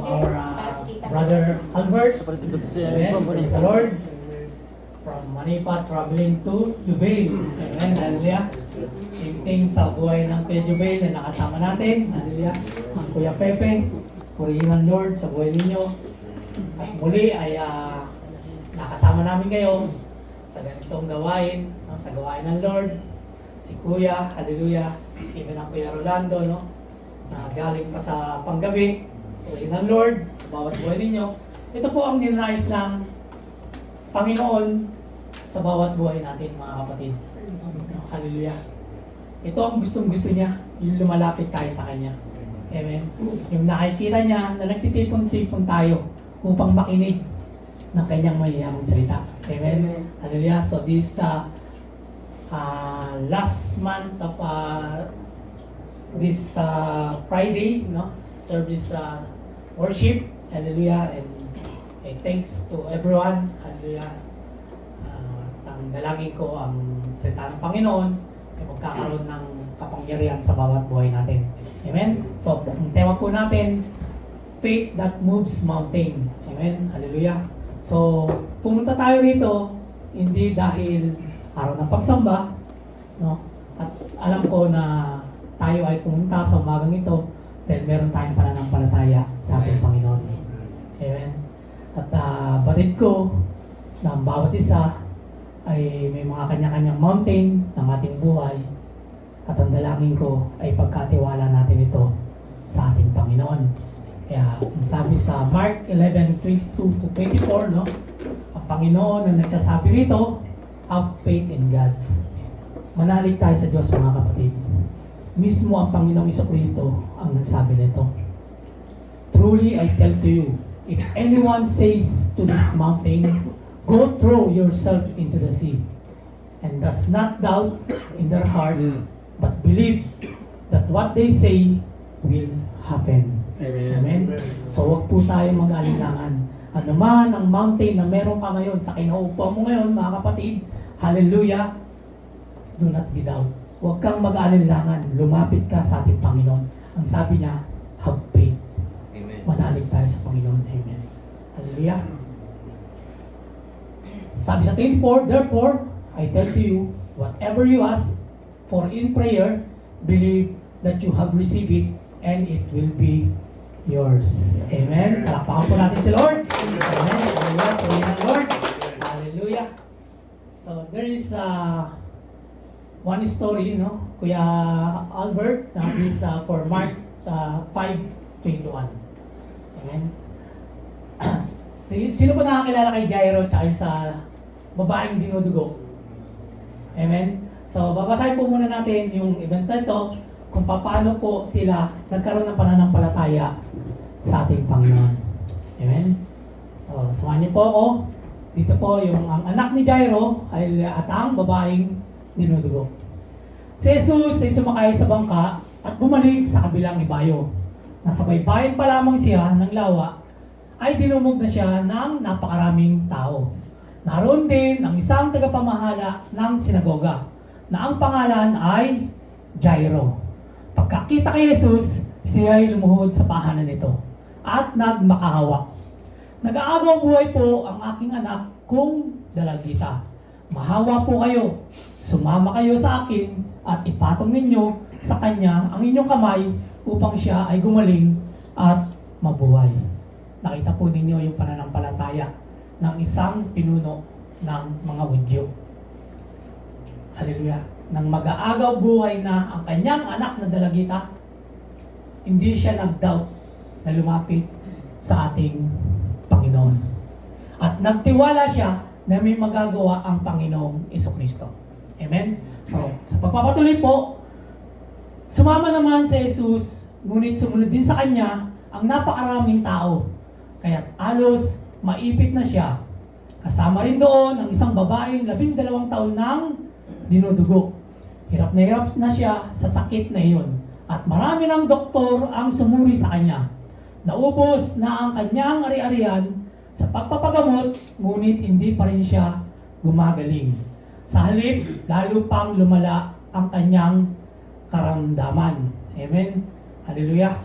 our brother Albert. Amen. Praise the Lord. From Manipa traveling to Jubail. Amen. Hallelujah. Same thing sa buhay ng Kuya Jubail na nakasama natin. Hallelujah. Ang Kuya Pepe. Purihin ng Lord sa buhay ninyo. At muli ay nakasama namin kayo sa ganitong gawain, no? Sa gawain ng Lord. Si Kuya, hallelujah. Even ang Kuya Rolando, no? Na galing pa sa panggabi. Purihin ng Lord sa bawat buhay ninyo. Ito po ang ninais ng Panginoon sa bawat buhay natin, mga kapatid. Hallelujah. Ito ang gustong-gusto niya, yung lumalapit tayo sa Kanya. Amen. Yung nakikita niya na nagtitipon-tipon tayo upang makinig ng Kanyang mayayamang salita. Amen. Hallelujah. So this last month of this Friday, no, service worship. Hallelujah. And thanks to everyone. Hallelujah. Ang dalangin ko ang salita ng Panginoon ay magkakaroon ng kapangyarihan sa bawat buhay natin. Amen? So, ang tema po natin, faith that moves mountain. Amen? Hallelujah. So, pumunta tayo rito hindi dahil araw ng pagsamba, no? At alam ko na tayo ay pumunta sa umagang ito dahil meron tayong pananampalataya sa ating Panginoon. Amen? At batid ko na ang bawat isa ay may mga kanya-kanyang mountain ng ating buhay at ang dalangin ko ay pagkatiwala natin ito sa ating Panginoon. Kaya sabi sa Mark 11:22-24, no? Ang Panginoon ang nagsasabi rito, have faith in God. Manalig tayo sa Diyos, mga kapatid. Mismo ang Panginoong Jesucristo ang nagsabi nito. Truly I tell to you, if anyone says to this mountain, go throw yourself into the sea, and does not doubt in their heart, but believe that what they say will happen. Amen. Amen. So wag po tayo mag-alinlangan. Ano man ang mountain na meron ka ngayon, sa kinaupo mo ngayon, mga kapatid, hallelujah, do not be doubt. Huwag kang mag-alinlangan. Lumapit ka sa ating Panginoon. Ang sabi niya, have faith. Amen. Manalig tayo sa Panginoon. Amen. Hallelujah. Sabi sa 24, therefore, I tell to you, whatever you ask for in prayer, believe that you have received it, and it will be yours. Amen. Palakpakan po natin si Lord. Amen. Hallelujah. Praise the Lord. Hallelujah. So, there is one story, no? Kuya Albert, na is for Mark 5:21. Amen. Sino ba nakakilala kay Jairo tsaka sa babaeng dinudugo? Amen? So, babasahin po muna natin yung event na ito kung paano po sila nagkaroon ng pananampalataya sa ating Panginoon. Amen? So, samahan niyo po ako. Dito po yung ang anak ni Jairo at ang babaeng dinudugo. Si Jesus ay sumakay sa bangka at bumalik sa kabilang ibayo. Nasa baybayin pa lamang siya ng lawa ay dinumog na siya ng napakaraming tao. Naroon din ang isang tagapamahala ng sinagoga na ang pangalan ay Jairo. Pagkakita kay Jesus, siya ay lumuhod sa pahanan nito at nagmakahawak. Nag-aagaw buhay po ang aking anak kung dalagita. Mahawa po kayo. Sumama kayo sa akin at ipatong ninyo sa kanya ang inyong kamay upang siya ay gumaling at mabuhay. Nakita po ninyo yung pananampalataya ng isang pinuno ng mga Hudyo. Hallelujah. Nang mag-aagaw buhay na ang kanyang anak na dalagita, hindi siya nag-doubt na lumapit sa ating Panginoon. At nagtiwala siya na may magagawa ang Panginoong Jesucristo. Amen? So, sa pagpapatuloy po, sumama naman si Jesus, ngunit sumunod din sa kanya ang napakaraming tao. Kaya alos maipit na siya. Kasama rin doon ang isang babaeng 12 taon nang dinudugo. Hirap na siya sa sakit na iyon. At marami ng doktor ang sumuri sa kanya. Naubos na ang kanyang ari-arian sa pagpapagamot, ngunit hindi pa rin siya gumagaling. Sa halip, lalo pang lumala ang kanyang karamdaman. Amen? Hallelujah.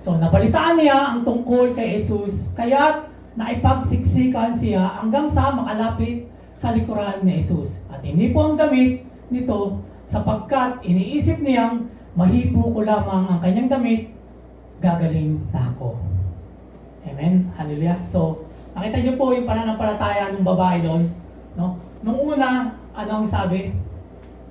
So nabalitaan niya ang tungkol kay Jesus, kaya naipagsiksikan siya hanggang sa makalapit sa likuran ni Jesus. At hindi po ang damit nito sapagkat iniisip niyang mahipo ko lamang ang kanyang damit, gagaling na ako. Amen? Hallelujah. So, nakita niyo po yung pananampalataya ng babae doon. No? Nung una, ano ang sabi?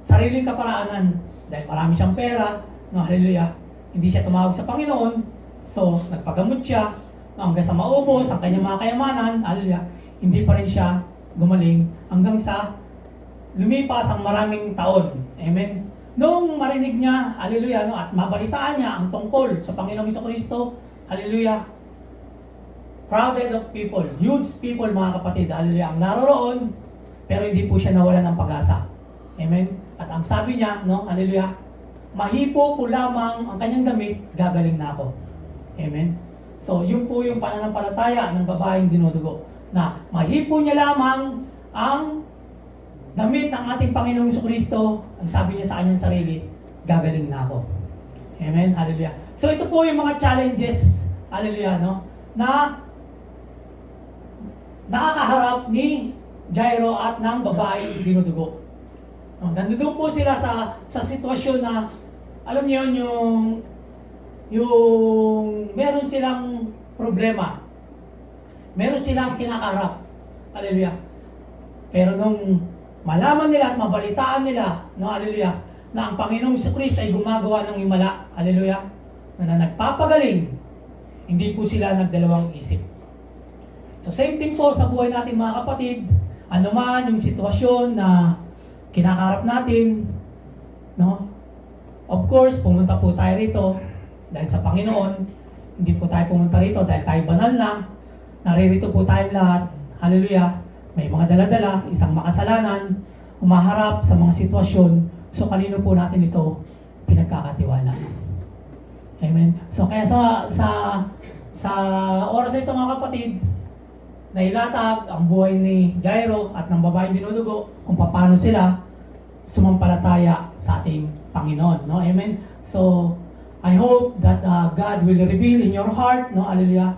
Sariling kaparaanan. Dahil marami siyang pera. No? Hallelujah. Hindi siya tumawag sa Panginoon. So, nagpagamot siya. No? Hanggang sa maubos ang kanyang mga kayamanan. Hallelujah. Hindi pa rin siya gumaling hanggang sa lumipas ang maraming taon. Amen. Noong marinig niya, hallelujah, no, at mabalitaan niya ang tungkol sa Panginoong Jesucristo, hallelujah, crowded of people, huge people mga kapatid, hallelujah, ang naroroon, pero hindi po siya nawalan ng pag-asa. Amen. At ang sabi niya, no, hallelujah, mahipo ko lamang ang kanyang damit, gagaling na ako. Amen. So, yun po yung pananampalataya ng babaeng dinudugo, na mahipo niya lamang ang damit ng ating Panginoong Jesucristo, ang sabi niya sa kanyang sarili, gagaling na ako. Amen. Hallelujah. So ito po yung mga challenges, hallelujah, no, na nakakaharap ni Jairo at ng babae dinudugo. No, nandun po sila sa sitwasyon na, alam niyo yung meron silang problema. Meron silang kinakaharap. Hallelujah. Pero nung malaman nila at mabalitaan nila, no, hallelujah, na ang Panginoong Jesucristo ay gumagawa ng himala, hallelujah, na nagpapagaling, hindi po sila nagdalawang isip. So same thing po sa buhay natin mga kapatid, ano man yung sitwasyon na kinakarap natin, no, of course, pumunta po tayo rito dahil sa Panginoon, hindi po tayo pumunta rito dahil tayo banal na, naririto po tayo lahat, hallelujah, may mga dala-dala, isang makasalanan, humaharap sa mga sitwasyon, so kanino po natin ito pinagkakatiwala. Amen. So kaya sa oras ito mga kapatid, nailatag ang buhay ni Jairo at ng babaeng dinudugo kung paano sila sumampalataya sa ating Panginoon. No? Amen. So I hope that God will reveal in your heart, no, hallelujah,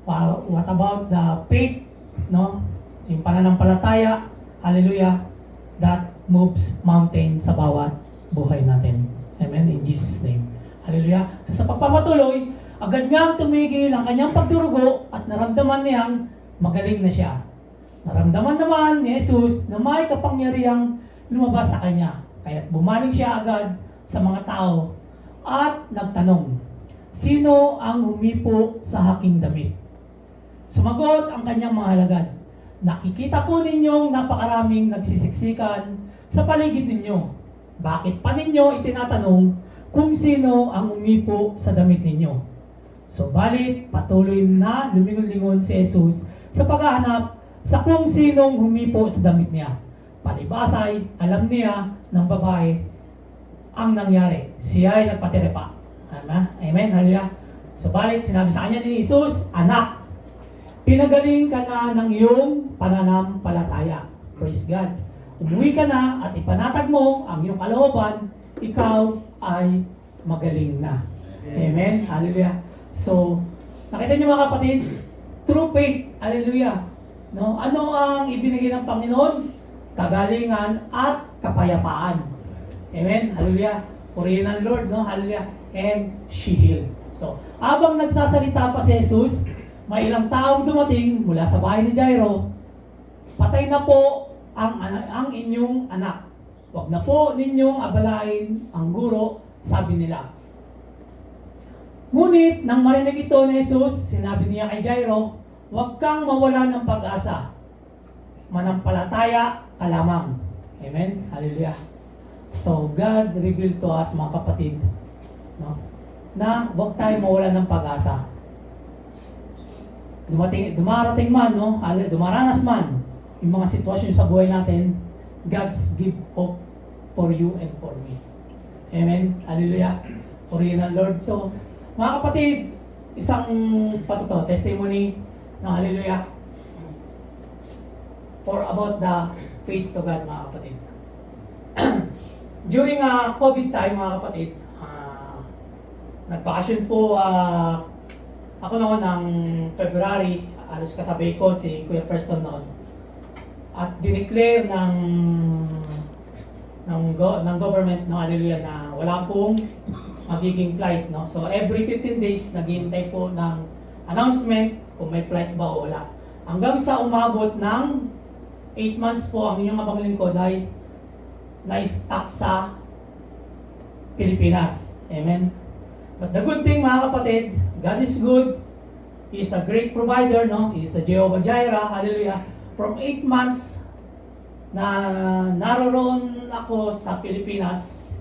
what about the faith, no, yung pananampalataya, hallelujah, that moves mountain sa bawat buhay natin. Amen. In Jesus' name. Hallelujah. So sa pagpapatuloy, agad niyang tumigil ang kanyang pagdurugo at naramdaman niyang magaling na siya. Naramdaman naman ni Jesus na may kapangyarihang lumabas sa kanya. Kaya't bumaling siya agad sa mga tao at nagtanong, sino ang humipo sa aking damit? Sumagot ang kanyang mga alagad, nakikita po ninyong napakaraming nagsisiksikan sa paligid ninyo. Bakit pa ninyo itinatanong kung sino ang umipo sa damit ninyo? So balit patuloy na lumingon-lingon si Jesus sa paghahanap sa kung sinong humipo sa damit niya. Palibasay, alam niya ng babae ang nangyari. Siya ay nagpatirepa. Amen? Hallelujah. So balit sinabi sa kanya ni Jesus, anak, pinagaling ka na ng iyong pananampalataya. Praise God. Umuwi ka na at ipanatag mo ang iyong kalooban, ikaw ay magaling na. Amen? Hallelujah. So, nakita niyo mga kapatid, true faith, hallelujah. No? Ano ang ibinigay ng Panginoon? Kagalingan at kapayapaan. Amen? Hallelujah. Purihin ang Lord, no? Hallelujah. And she healed. So, habang nagsasalita pa si Jesus, may ilang taong dumating mula sa bahay ni Jairo, patay na po ang inyong anak. Huwag na po ninyong abalain ang guro, sabi nila. Ngunit nang marinig ito ni Jesus, sinabi niya kay Jairo, huwag kang mawala ng pag-asa. Manampalataya ka lamang. Amen? Hallelujah. So, God revealed to us, mga kapatid, no, na huwag tayo mawala ng pag-asa. Dumarating man, no, dumaranas man yung mga sitwasyon sa buhay natin, God's give hope for you and for me. Amen? Hallelujah. Purihin ang Lord. So, mga kapatid, isang testimony ng hallelujah for about the faith to God, mga kapatid. During COVID time, mga kapatid, Nagbakasyon po ako noon ng February, alos kasabay ko si Kuya Preston noon. At dineclare ng government, no, hallelujah, na wala pong magiging flight, no. So every 15 days naghihintay po ng announcement kung may flight ba o wala. Hanggang sa umabot ng 8 months po ang inyong abang lingkod ay na-stuck sa Pilipinas. Amen. But the good thing, mga kapatid, God is good. He is a great provider, no? He is the Jehovah Jireh, hallelujah. From 8 months na naroon ako sa Pilipinas,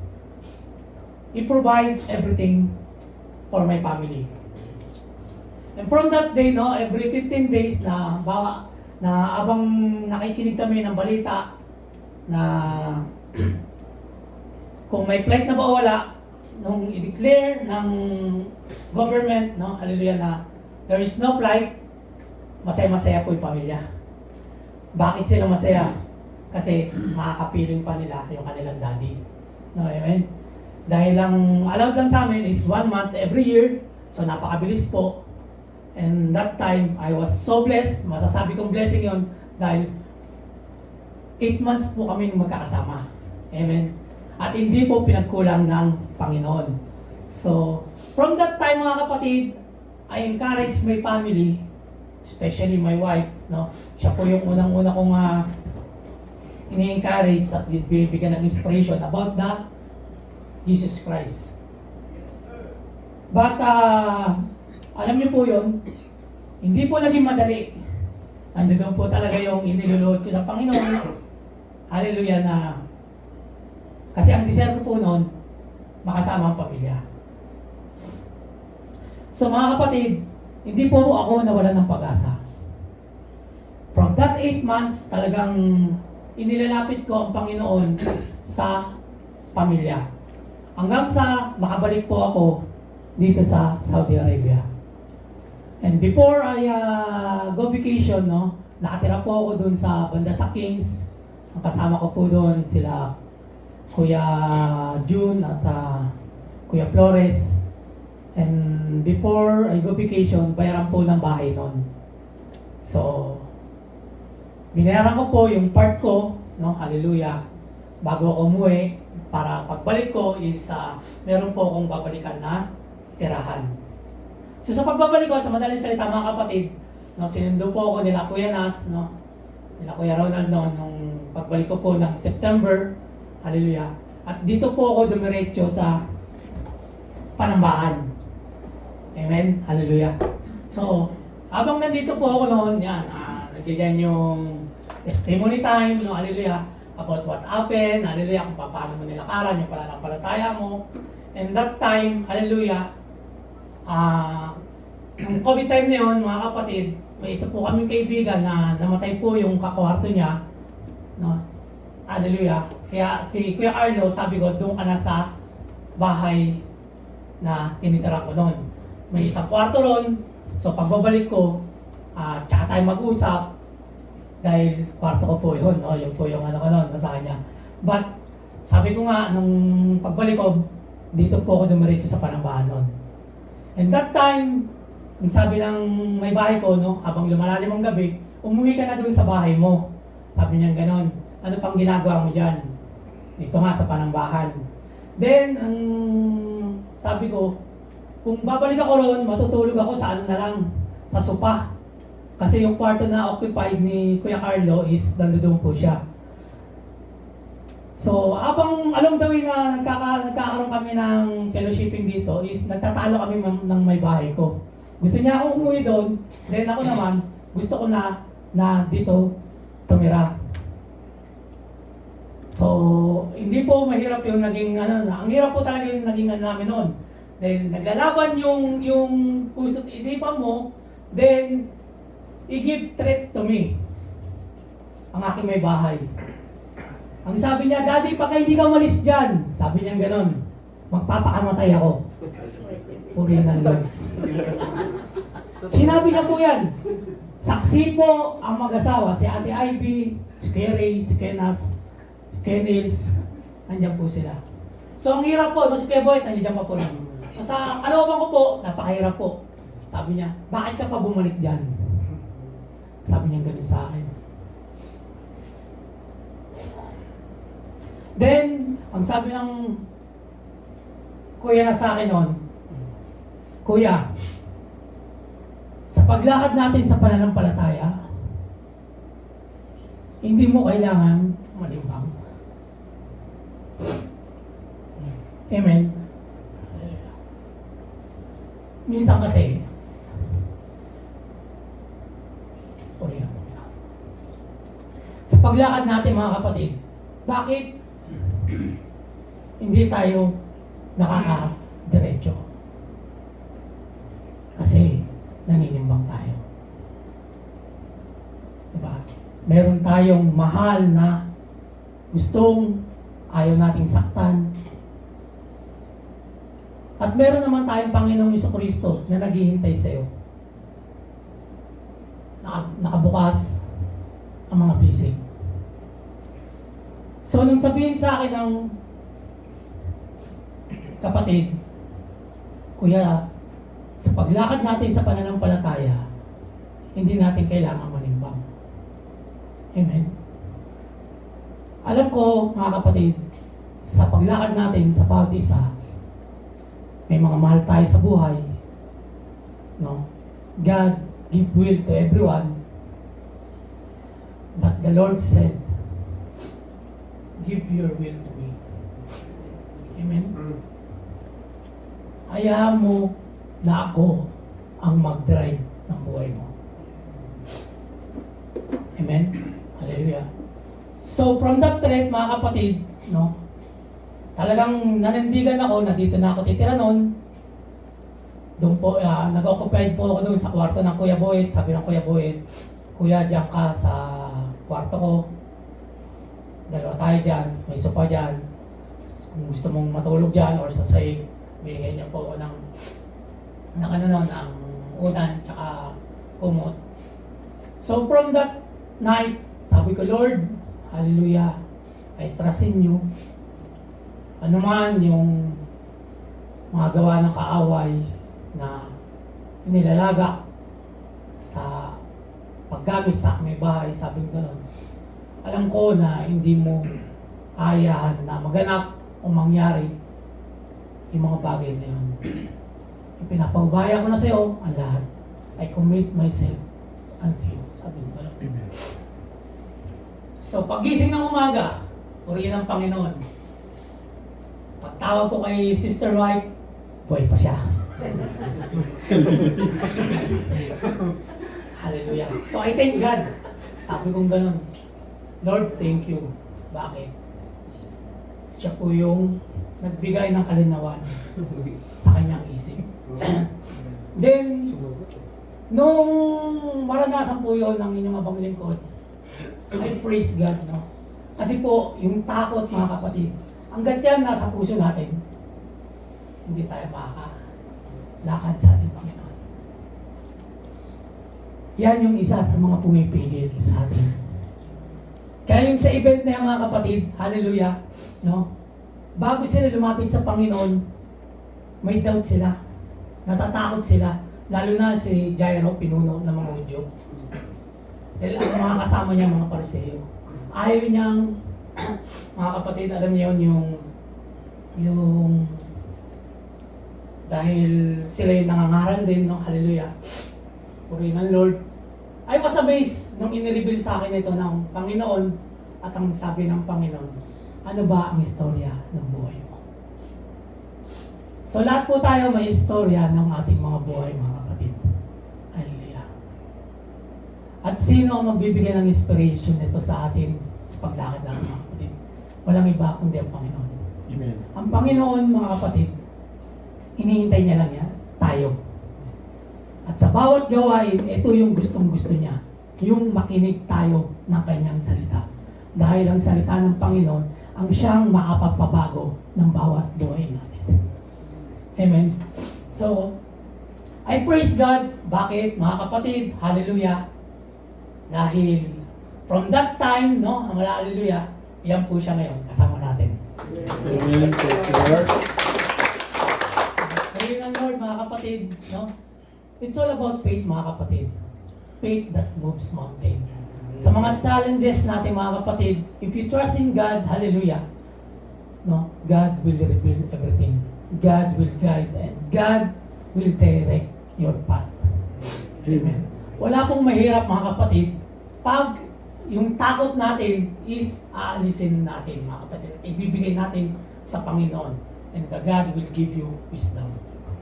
He provide everything for my family. And from that day, no, every 15 days na abang nakikinig kami ng balita na kung may flight na ba o wala, nung i-declare ng government, no, hallelujah, na there is no flight, masaya-masaya po yung pamilya. Bakit sila masaya? Kasi makakapiling pa nila yung kanilang daddy. No, amen? Dahil lang, allowed lang sa amin is 1 month every year, so napakabilis po. And that time, I was so blessed, masasabi kong blessing yon dahil 8 months po kami magkakasama. Amen? At hindi po pinagkulang ng Panginoon. So, from that time, mga kapatid, I encourage my family, especially my wife, no? Siya po yung unang-una kong ini-encourage at bibigyan ng inspiration about the Jesus Christ. But, alam niyo po yun, hindi po naging madali. Nandoon po talaga yung iniluluhod ko sa Panginoon. Hallelujah, na kasi ang desire ko po noon, makasama ang pamilya. So mga kapatid, hindi po ako nawalan ng pag-asa. From that 8 months, talagang inilalapit ko ang Panginoon sa pamilya. Hanggang sa makabalik po ako dito sa Saudi Arabia. And before I go vacation, no, nakatira po ako dun sa banda sa Kings. Kasama ko po doon sila Kuya June at Kuya Flores. And before I go vacation, bayaran po ng bahay noon. So, binayaran ko po yung part ko, no, hallelujah, bago ako umuwi, para pagbalik ko is meron po akong babalikan na tirahan. So sa pagbabalik ko, sa madaling salita mga kapatid, no, sinundo po ako nila Kuya Nas, no, nila Kuya Ronald noon, nung pagbalik ko po ng September, hallelujah. At dito po ako dumiretso sa Panambahan. Amen? Hallelujah. So, habang nandito po ako noon, yan, nandiyan yung testimony time, no, hallelujah, about what happened, hallelujah, kung paano mo nilakaran, yung pananampalataya mo. And that time, hallelujah, yung COVID time na yun, mga kapatid, may isa po kaming kaibigan na namatay po yung kakwarto niya, no, hallelujah. Kaya si Kuya Arlo, sabi ko, doon ka na sa bahay na tinitira ko noon. May isang kwarto ron, so pagbabalik ko, tsaka tayo mag-usap, dahil kwarto ko po yun, no? Yung po yung ano ko noon, sa kanya. But, sabi ko nga, nung pagbalik ko, dito po ako dumiretso sa Panambahan noon. And that time, sabi ng may bahay ko, no, habang lumalalim ang gabi, umuwi ka na doon sa bahay mo. Sabi niya gano'n, ano pang ginagawa mo dyan? Dito nga sa Panambahan. Then, sabi ko, kung babalik ako roon, matutulog ako sa ano na lang, sa sopa. Kasi yung kwarto na occupied ni Kuya Carlo is nandoon po siya. So, habang along the way na nagkakaroon kami ng fellowshipping dito, is nagtatalo kami ng may bahay ko. Gusto niya ako umuwi doon, then ako naman, gusto ko na dito tumira. So, hindi po mahirap yung naging ang hirap po talaga yung naging namin noon. Dahil naglalaban yung puso't isipan mo, then i-give threat to me, ang aking may bahay. Ang sabi niya, Daddy, pagka hindi ka malis dyan, sabi niya gano'n, magpapakamatay ako. Puri ng Lord. Sinabi niya po yan. Saksi po ang mag-asawa, si Ate Ivy, si Kuya Ray, si Kenas, si Kenils, nandiyan po sila. So ang hirap po, no, si Kuya Boy, nandiyan pa po ng So sa kalooban ko po, napakahirap po. Sabi niya, bakit ka pa bumalik dyan? Sabi niya ganun sa akin. Then, ang sabi ng kuya na sa akin noon, Kuya, sa paglakad natin sa pananampalataya, hindi mo kailangan malimbang. Amen. Minsan kasi, sa paglakad natin mga kapatid, bakit hindi tayo nakaka-diretso? Kasi naninimbang tayo. Diba? Meron tayong mahal na gustong ayaw nating saktan. At meron naman tayong Panginoong Jesucristo na naghihintay sa iyo. Nakabukas ang mga bisig. So, nung sabihin sa akin ng kapatid, Kuya, sa paglakad natin sa pananampalataya, hindi natin kailangan manimbang. Amen. Alam ko, mga kapatid, sa paglakad natin sa bawat isa, may mga mahal tayo sa buhay. No? God give will to everyone. But the Lord said, give your will to me. Amen? Hayaan mo na ako ang mag-drive ng buhay mo. Amen? Hallelujah. So, from that threat, mga kapatid, no, talagang nanindigan ako na dito na ako titira noon. Doon po, nag-occupied po ako doon sa kwarto ng Kuya Boyet. Sabi ng Kuya Boyet, Kuya, diyan ka sa kwarto ko. Dalawa tayo dyan, may sopa dyan. Kung gusto mong matulog dyan or sa sahig, binigay niya po ako ng unan, tsaka kumot. So from that night, sabi ko, Lord, hallelujah, I trust in you. Ano man yung mga gawa ng kaaway na inilalagak sa paggamit sa aming bahay, sabi ko gano'n. Alam ko na hindi mo ayahan na maganap o mangyari yung mga bagay na yun. Ipinapaubaya ko na sa iyo ang lahat. I commit myself unto you. Sabi ko gano'n. So pagising ng umaga, purihin ng Panginoon. Pagtawag ko kay Sister White, boy pa siya. Hallelujah. So I thank God. Sabi kong ganun, Lord, thank you. Bakit? Siya po yung nagbigay ng kalinawan sa kanyang isip. Then, nung maranasan po yun ng inyong abang lingkod, I praise God, no? Kasi po, yung takot, mga kapatid, hanggat yan nasa puso natin, hindi tayo makakalakad sa ating Panginoon. Yan yung isa sa mga pumipigil sa atin. Kaya yung sa event na yan, mga kapatid, hallelujah, no? Bago sila lumapit sa Panginoon, may doubt sila, natatakot sila, lalo na si Jairo, pinuno ng mga Hudyo. Dahil ang mga kasama niya, mga Pariseo. Ayaw niyang, mga kapatid, alam niyo yun, yung dahil sila yung nangangaral din, no? Hallelujah. Purihin ng Lord. I was amazed nung inireveal sa akin ito ng Panginoon at ang sabi ng Panginoon, ano ba ang istorya ng buhay mo? So lahat po tayo may istorya ng ating mga buhay, mga kapatid. Hallelujah. At sino ang magbibigay ng inspiration nito sa atin sa paglakad natin, mga kapatid? Walang iba kundi ang Panginoon. Amen. Ang Panginoon, mga kapatid, hinihintay niya lang yan, tayo. At sa bawat gawain, ito yung gustong-gusto niya. Yung makinig tayo ng kanyang salita. Dahil ang salita ng Panginoon, ang siyang makapagpabago ng bawat buhay natin. Amen. So, I praise God. Bakit, mga kapatid? Hallelujah. Dahil from that time, no, hallelujah, yan po siya ngayon, kasama natin. Amen. Praise the Lord. Ayun ang Lord, mga kapatid, no? It's all about faith, mga kapatid. Faith that moves mountain. Sa mga challenges natin, mga kapatid, if you trust in God, hallelujah, no? God will reveal everything. God will guide and God will direct your path. Amen. Wala pong mahirap, mga kapatid, pag yung takot natin is aalisin natin, mga kapatid. Ibibigay natin sa Panginoon. And the God will give you wisdom.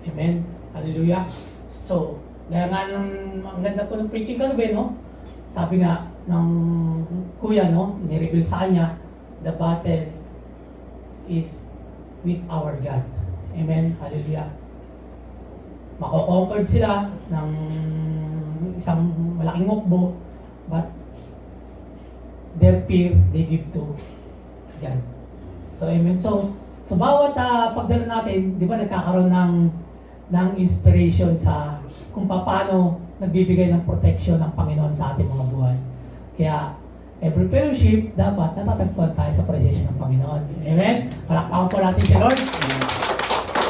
Amen. Hallelujah. So, gaya nga ang ganda po ng preaching kagabi, no? Sabi nga ng kuya, no? Nireveal sa kanya, the battle is with our God. Amen. Hallelujah. Mako-conquered sila ng isang malaking mukbo, but their fear they give to God. So, amen. So bawat pagdala natin, di ba nagkakaroon ng inspiration sa kung paano nagbibigay ng protection ng Panginoon sa ating mga buhay. Kaya, every fellowship, dapat natatagpuan tayo sa presensya ng Panginoon. Amen? Palakpakan po natin si Lord.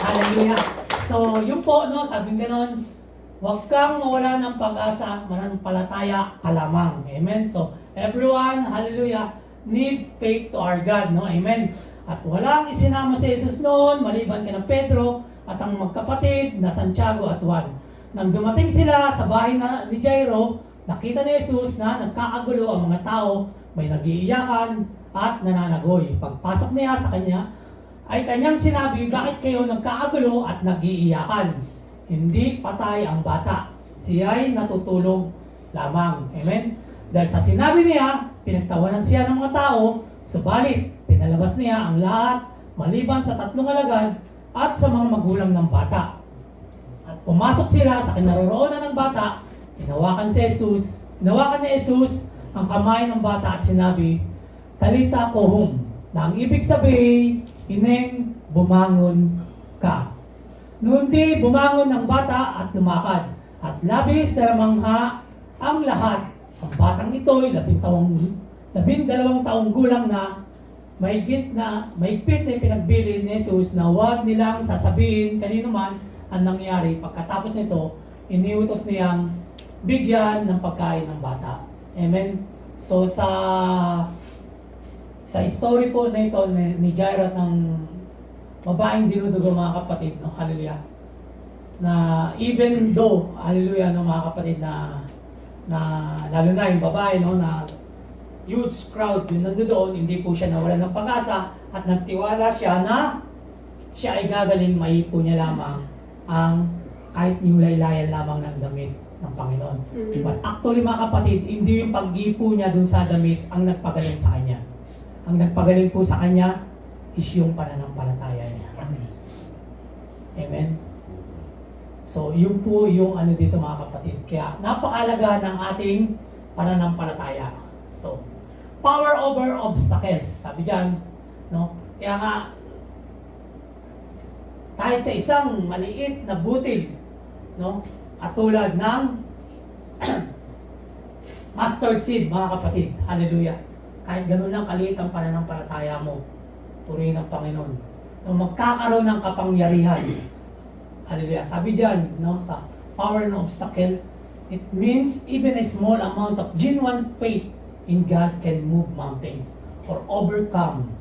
Hallelujah. So, yun po, no, sabing ganon, huwag kang mawala ng pag-asa, mananampalataya ka lamang. Amen? So, everyone, hallelujah, need faith to our God, no? Amen? At walang isinama si Jesus noon, maliban kina Pedro at ang magkapatid na Santiago at Juan. Nang dumating sila sa bahay ni Jairo, nakita ni Jesus na nagkakagulo ang mga tao, may nagiiyakan at nananagoy. Pagpasok niya sa kanya, ay kanyang sinabi, bakit kayo nagkakagulo at nagiiyakan? Hindi patay ang bata, siya'y natutulog lamang. Amen? Dahil sa sinabi niya, pinagtawanan siya ng mga tao, subalit pinalabas niya ang lahat maliban sa 3 alagad at sa mga magulang ng bata. At pumasok sila sa kinaroroonan ng bata, hinawakan ni Jesus ang kamay ng bata at sinabi, Talita kohum, na ang ibig sabihin, Ineng, bumangon ka. Noon di bumangon ang bata at lumakad, at labis na namangha ang lahat. Ang batang ito'y 12 taong gulang na, mahigpit na ipinagbili ni Jesus na huwag nilang sasabihin kanino man ang nangyari. Pagkatapos nito, iniutos niyang bigyan ng pagkain ng bata. Amen? So sa story po na ito ni Jairo at ng babaeng dinudugo, mga kapatid, no? Hallelujah. Na even though, hallelujah, no, mga kapatid, na lalo na yung babae, no, na huge crowd yung nandoon, hindi po siya nawalan ng pag-asa at nagtiwala siya na siya ay gagaling, maipo niya lamang ang kahit niulaylayan lamang ng damit ng Panginoon. But actually, mga kapatid, hindi yung pag-ipo niya dun sa damit ang nagpagaling sa kanya. Ang nagpagaling po sa kanya is yung pananampalataya niya. Amen? So, yun po yung ano dito, mga kapatid. Kaya napakalaga ng ating pananampalataya. So, power over obstacles. Sabi dyan, no? Kaya nga, kahit sa isang maliit na butil, no? Katulad ng mustard seed, mga kapatid. Hallelujah. Kahit ganun lang kaliit ang pananampalataya mo, purihin ng Panginoon. No, magkakaroon ng kapangyarihan. Hallelujah. Sabi dyan, no, sa power ng obstacle, it means even a small amount of genuine faith in God can move mountains or overcome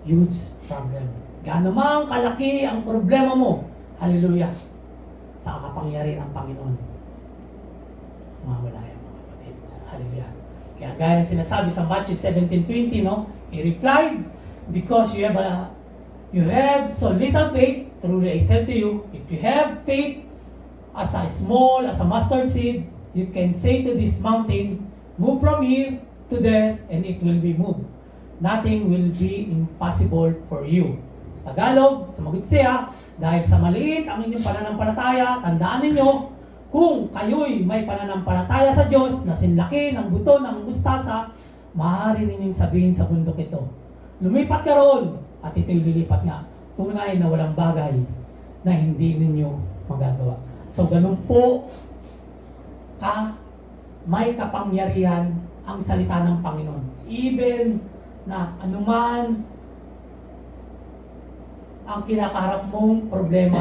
huge problem. Gaano mang kalaki ang problema mo, hallelujah, sa kapangyarihan ng Panginoon, mawala yan, mga kapatid. Hallelujah. Kaya gaya ng sinasabi sa Matthew 17:20, no? He replied, because you have so little faith, truly I tell to you, if you have faith as a mustard seed, you can say to this mountain, move from here to there, and it will be moved. Nothing will be impossible for you. Sa Tagalog, sumagot siya, dahil sa maliit ang inyong pananampalataya, tandaan ninyo, kung kayo'y may pananampalataya sa Diyos na sinlaki ng buto ng mustasa, maaari ninyong sabihin sa bundok ito, lumipat ka roon, at ito'y lilipat nga. Tunay na walang bagay na hindi ninyo magagawa. So, ganun po may kapangyarihan ang salita ng Panginoon. Even na anuman ang kinakaharap mong problema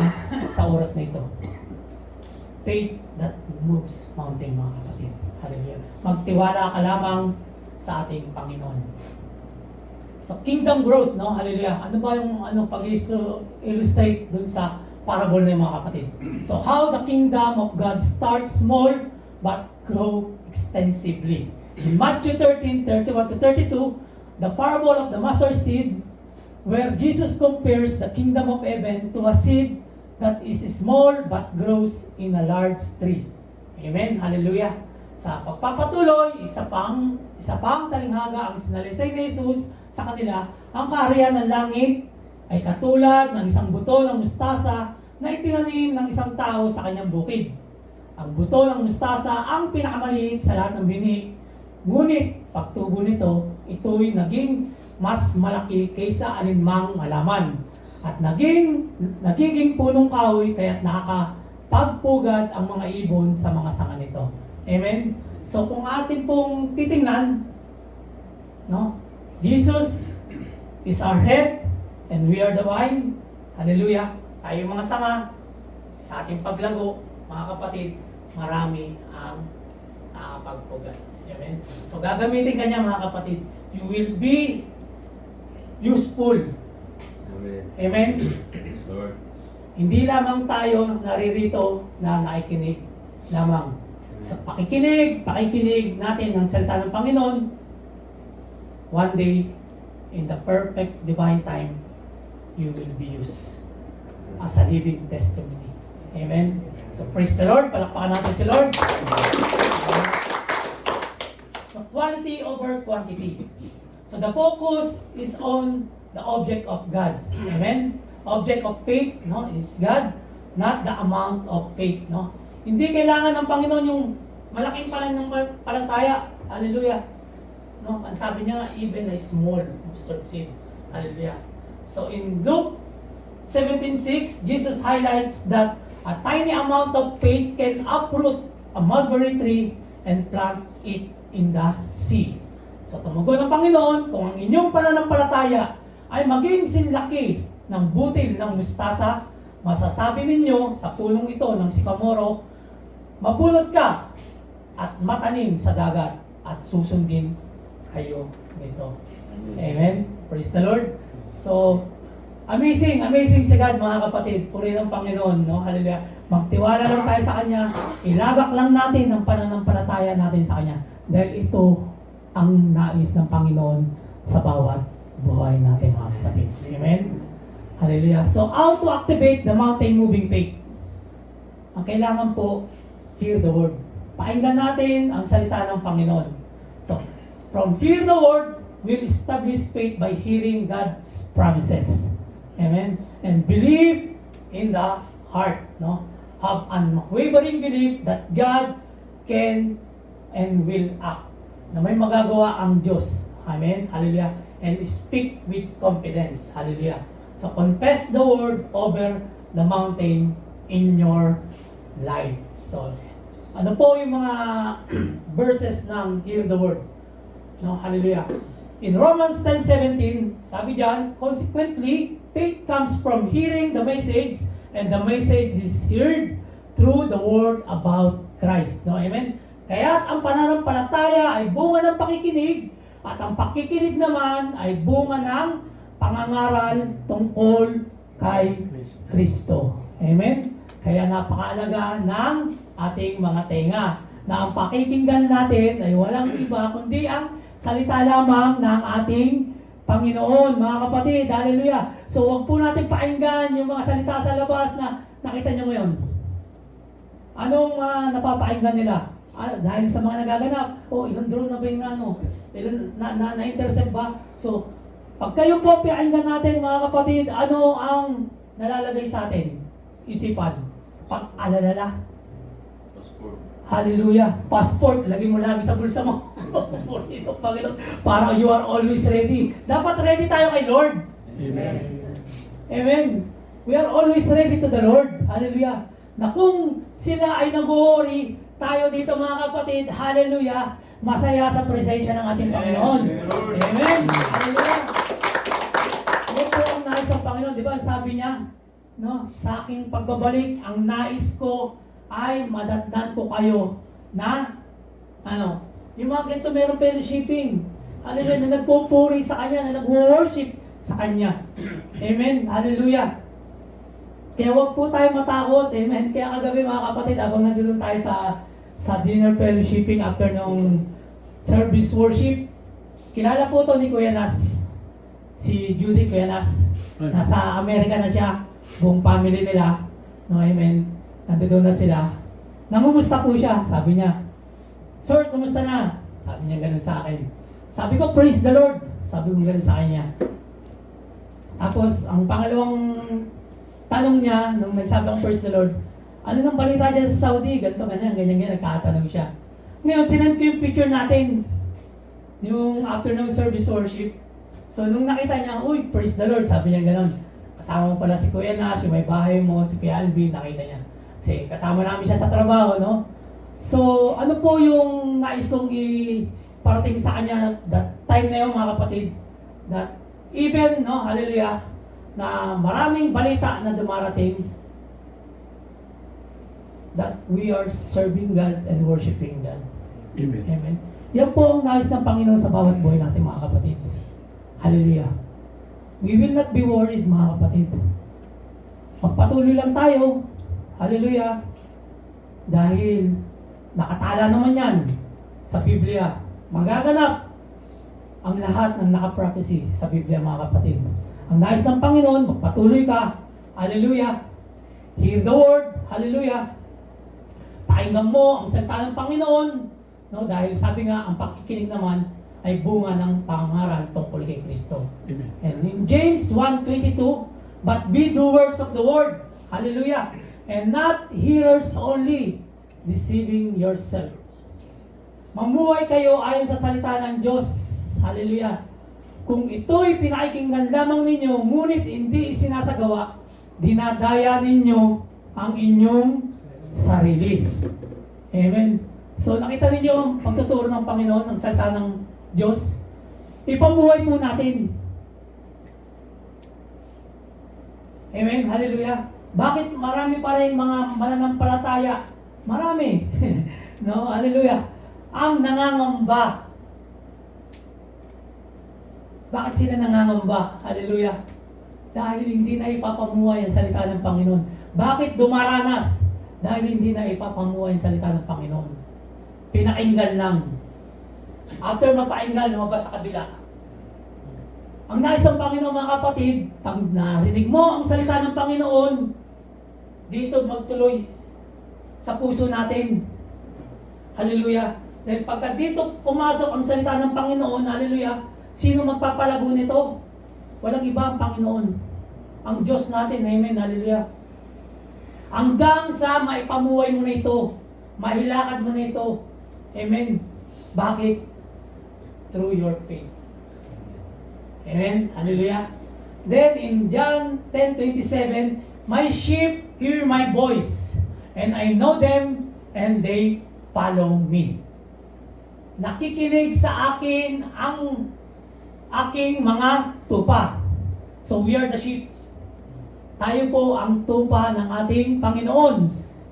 sa oras na ito? Faith that moves mountain, mga kapatid. Hallelujah. Magtiwala ka lamang sa ating Panginoon. Sa kingdom growth, no? Hallelujah. Ano ba yung pag-illustrate dun sa parable na yung mga kapatid? So, how the kingdom of God starts small but grow extensively. In Matthew 13:31 to 32, the parable of the mustard seed, where Jesus compares the kingdom of heaven to a seed that is small but grows in a large tree. Amen. Hallelujah. Sa pagpapatuloy, isa pang talinghaga ang sinalisay ni Jesus sa kanila. Ang kaharian ng langit ay katulad ng isang buto ng mustasa na itinanim ng isang tao sa kanyang bukid. Ang buto ng mustasa ang pinakamaliit sa lahat ng bini. Ngunit pagtubo nito, ito'y naging mas malaki kaysa alinmang halaman. At nagiging punong kahoy kaya't nakakapagpugad ang mga ibon sa mga sanga nito. Amen? So kung atin pong titingnan, no? Jesus is our head and we are the vine. Hallelujah. Tayo mga sanga, sa ating paglago, mga kapatid, marami ang nakakapagpugad. Amen? So gagamitin ka niya, mga kapatid. You will be useful. Amen. Amen? Yes, Lord. Hindi lamang tayo naririto na nakikinig lamang. Sa pakikinig natin ng salita ng Panginoon, one day, in the perfect divine time, you will be used as a living testimony. Amen? So praise the Lord. Palakpakan natin si Lord. So quality over quantity. So the focus is on the object of God. Amen? Object of faith, no, is God, not the amount of faith, no. Hindi kailangan ng Panginoon yung malaking palataya. Hallelujah. No, ang sabi niya, even a small mustard seed. Hallelujah. So in Luke 17:6, Jesus highlights that a tiny amount of faith can uproot a mulberry tree and plant it in the sea. So tumugon ng Panginoon, kung ang inyong pananampalataya ay maging sinlaki ng butil ng mustasa, masasabi ninyo sa punong ito ng sikamoro, mapulot ka at matanim sa dagat at susundin kayo nito. Amen. Praise the Lord. So, amazing si God, mga kapatid. Purihin ang Panginoon, no? Hallelujah. Magtiwala lang tayo sa Kanya. Ilagak lang natin ang pananampalataya natin sa Kanya. Dahil ito ang nais ng Panginoon sa bawat buhay natin, mga kapatid. Amen? Hallelujah. So, how to activate the mountain-moving faith? Ang kailangan po, hear the word. Pakinggan natin ang salita ng Panginoon. So, from hear the word, we'll establish faith by hearing God's promises. Amen? And believe in the heart. No? Have unwavering belief that God can and will act. Na may magagawa ang Diyos. Amen? Hallelujah. And speak with confidence. Hallelujah. So confess the word over the mountain in your life. So, ano po yung mga verses ng hear the word? No, hallelujah. In Romans 10:17, sabi diyan, consequently, faith comes from hearing the message, and the message is heard through the word about Christ. No, amen? Kaya ang pananampalataya ay bunga ng pakikinig, at ang pakikinig naman ay bunga ng pangangaral tungkol kay Kristo. Amen? Kaya napakaalaga ng ating mga tenga na ang pakikinggan natin ay walang iba kundi ang salita lamang ng ating Panginoon, mga kapatid. Hallelujah. So wag po natin pakinggan yung mga salita sa labas na nakita nyo ngayon. Anong napapakinggan nila? Dahil sa mga nagaganap, ilang drone na ba yung ilan na-intercept ba? So, pag kayo po pakinggan natin, mga kapatid, ano ang nalalagay sa atin? Isipan. Pag-alala. Passport. Hallelujah. Passport. Lagay mo lagi sa bulsa mo. Para you are always ready. Dapat ready tayo kay Lord. Amen. Amen. We are always ready to the Lord. Hallelujah. Na kung sila ay nag-worry, tayo dito, mga kapatid, hallelujah, masaya sa presensya ng ating Panginoon. Amen. Hallelujah. Yan po ang nais ng Panginoon, di ba? Sabi niya, no, sa aking pagbabalik, ang nais ko ay madatnan ko kayo na, ano, yung mga ganito meron fellowshipping. Hallelujah, na nagpupuri sa Kanya, na nag-worship sa Kanya. Amen, hallelujah. Kaya huwag po tayo matakot, amen. Kaya kagabi mga kapatid, habang nandito tayo sa dinner fellowshipping after nung service worship, kilala po to ni Kuya Nas, si Judy Kuya Nas. Nasa Amerika na siya, buong family nila. No, amen. Nandito na sila. Namumusta po siya, sabi niya. Sir, kumusta na? Sabi niya ganun sa akin. Sabi ko, praise the Lord. Sabi ko ganun sa kanya. Tapos, ang pangalawang tanong niya, nung nagsabi akong praise the Lord, ano nang balita dyan sa Saudi? Ganito, ganyan, nagtatanong siya. Ngayon, sinend ko yung picture natin. Yung afternoon service worship. So, nung nakita niya, uy, praise the Lord, sabi niya ganun. Kasama mo pala si Kuya Nash, yung may bahay mo, si Kuya Alvin, nakita niya. Kasi kasama namin siya sa trabaho, no? So, ano po yung nais kong iparating sa kanya that time na yun, mga kapatid? That even, no, hallelujah, na maraming balita na dumarating, that we are serving God and worshiping God. Amen. Amen. Yan po ang nais ng Panginoon sa bawat buhay natin, mga kapatid. Hallelujah. We will not be worried, mga kapatid. Magpatuloy lang tayo. Hallelujah. Dahil nakatala naman yan sa Biblia. Magaganap ang lahat ng nakaproclaim sa Biblia, mga kapatid. Ang nais ng Panginoon, magpatuloy ka. Hallelujah. Hear the word. Hallelujah. Pakinggan mo ang salita ng Panginoon. No, dahil sabi nga, ang pakikinig naman ay bunga ng pangaral tungkol kay Kristo. Amen. And in James 1:22, but be doers of the word. Hallelujah. And not hearers only, deceiving yourself. Mamuhay kayo ayon sa salita ng Diyos. Hallelujah. Kung ito'y pinakikinggan lamang ninyo, ngunit hindi isinasagawa, dinadaya ninyo ang inyong sarili. Amen. So nakita ninyo, pagtuturo ng Panginoon, ang salita ng Diyos, ipamuhay po natin. Amen. Hallelujah. Bakit marami pa rin mga mananampalataya? Marami. No? Hallelujah. Ang nangangamba. Bakit sila nangangamba? Hallelujah. Dahil hindi na ipapamuhay ang salita ng Panginoon. Bakit dumaranas? Dahil hindi na ipapamuhay ang salita ng Panginoon. Pinakinggan lang. After mapakinggan, lumabas sa kabila. Ang nais ng Panginoon, mga kapatid, pag narinig mo ang salita ng Panginoon, dito magtuloy sa puso natin. Hallelujah. Dahil pagka dito pumasok ang salita ng Panginoon, hallelujah, sino magpapalago nito? Walang iba ang Panginoon. Ang Diyos natin, amen, hallelujah. Hanggang sa maipamuhay mo na ito, mahilakad mo na ito. Amen. Bakit? Through your faith. Amen. Hallelujah. Then in John 10:27, my sheep hear my voice, and I know them, and they follow me. Nakikinig sa akin ang aking mga tupa. So we are the sheep. Tayo po ang tupa ng ating Panginoon.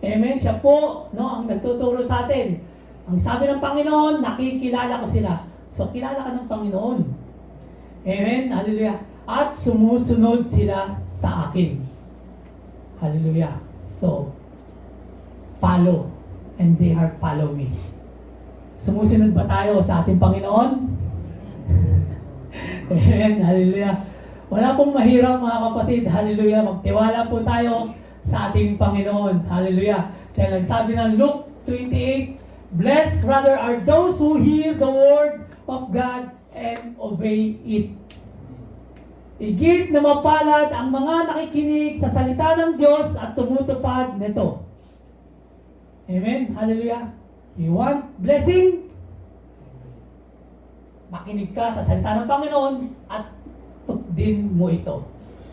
Amen. Siya po, no, ang nagtuturo sa atin. Ang sabi ng Panginoon, nakikilala ko sila. So, kilala ka ng Panginoon. Amen. Hallelujah. At sumusunod sila sa akin. Hallelujah. So, follow. And they are follow me. Sumusunod ba tayo sa ating Panginoon? Amen. Hallelujah. Wala pong mahirap, mga kapatid. Hallelujah. Magtiwala po tayo sa ating Panginoon. Hallelujah. Dahil nagsabi ng Luke 28, blessed rather are those who hear the word of God and obey it. Higit na mapalad ang mga nakikinig sa salita ng Diyos at tumutupad nito. Amen? Hallelujah. You want blessing? Makinig ka sa salita ng Panginoon at tupdin mo ito.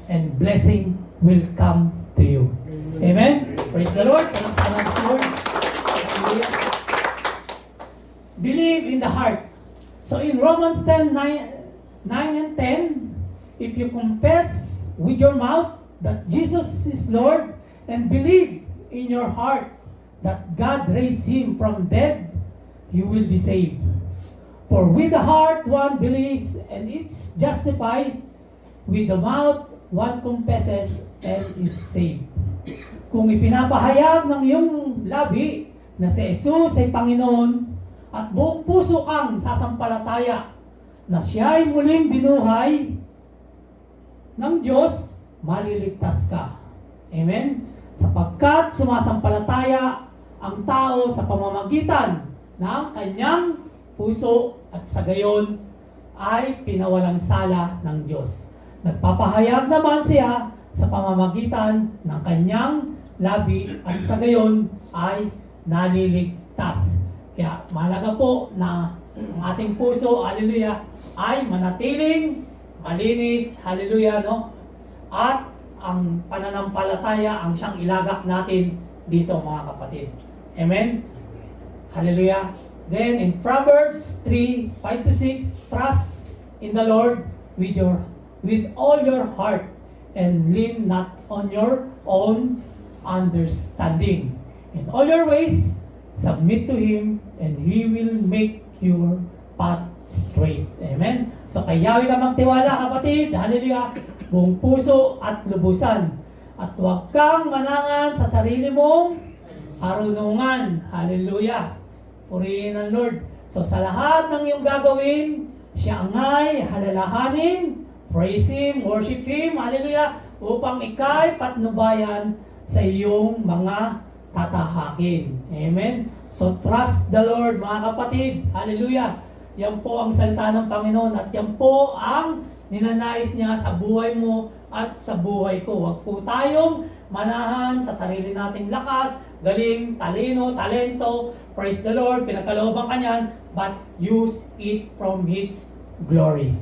And blessing will come to you. Amen? Praise the Lord. Palakpakan sa Lord. Hallelujah. Believe in the heart. So in Romans 10:9 and 10, if you confess with your mouth that Jesus is Lord and believe in your heart that God raised him from dead, you will be saved. For with the heart one believes and is justified, with the mouth one confesses and is saved. Kung ipinapahayag ng iyong labi na si Jesus ay Panginoon at buong puso kang sasampalataya na siya ay muling binuhay ng Diyos, maliligtas ka. Amen? Sapagkat sumasampalataya ang tao sa pamamagitan ng kanyang puso at sa gayon ay pinawalang sala ng Diyos. Nagpapahayag naman siya sa pamamagitan ng kanyang labi at sa gayon ay naliligtas. Kaya mahalaga po na ang ating puso, hallelujah, ay manatiling malinis, hallelujah, no? At ang pananampalataya ang siyang ilagak natin dito, mga kapatid. Amen? Hallelujah. Then in Proverbs 3:5-6, trust in the Lord with all your heart and lean not on your own understanding. In all your ways, submit to Him and He will make your path straight. Amen? So kay Yahweh ka magtiwala, kapatid. Hallelujah. Buong puso at lubusan. At huwag kang manangan sa sarili mong karunungan. Hallelujah. Purihin ang Lord. So sa lahat ng iyong gagawin, siya ay halalahanin, praise Him, worship Him, hallelujah, upang ikay patnubayan sa iyong mga tatahakin. Amen? So trust the Lord, mga kapatid. Hallelujah. Yan po ang salita ng Panginoon at yan po ang ninanais niya sa buhay mo at sa buhay ko. Huwag po tayong manahan sa sarili nating lakas, galing, talino, talento, praise the Lord, pinagkalooban ka niyan, but use it from His glory.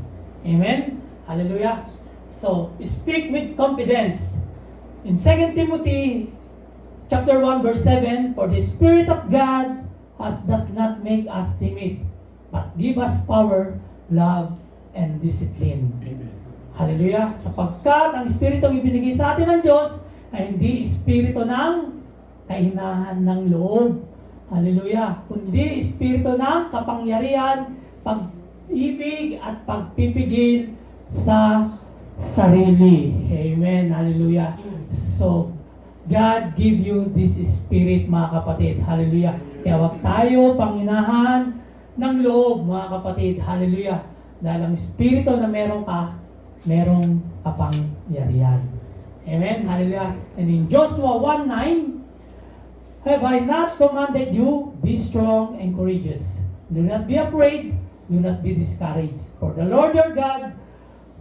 Amen? Hallelujah. So, speak with confidence. In 2 Timothy chapter 1 verse 7, for the Spirit of God does not make us timid, but give us power, love, and discipline. Amen. Hallelujah. Sapagkat ang Espiritong ibinigay sa atin ng Diyos ay hindi Espiritu ng kahinahan ng loob. Hallelujah. Kundi Espiritu ng kapangyarihan, pag-ibig at pagpipigil sa sarili. Amen. Hallelujah. So, God give you this spirit, mga kapatid. Hallelujah. Kaya wag tayo panginahan ng loob, mga kapatid. Hallelujah. Dahil ang Espiritu na meron ka, merong kapangyarihan. Amen. Hallelujah. And in Joshua 1:9, have I not commanded you, be strong and courageous. Do not be afraid, do not be discouraged. For the Lord your God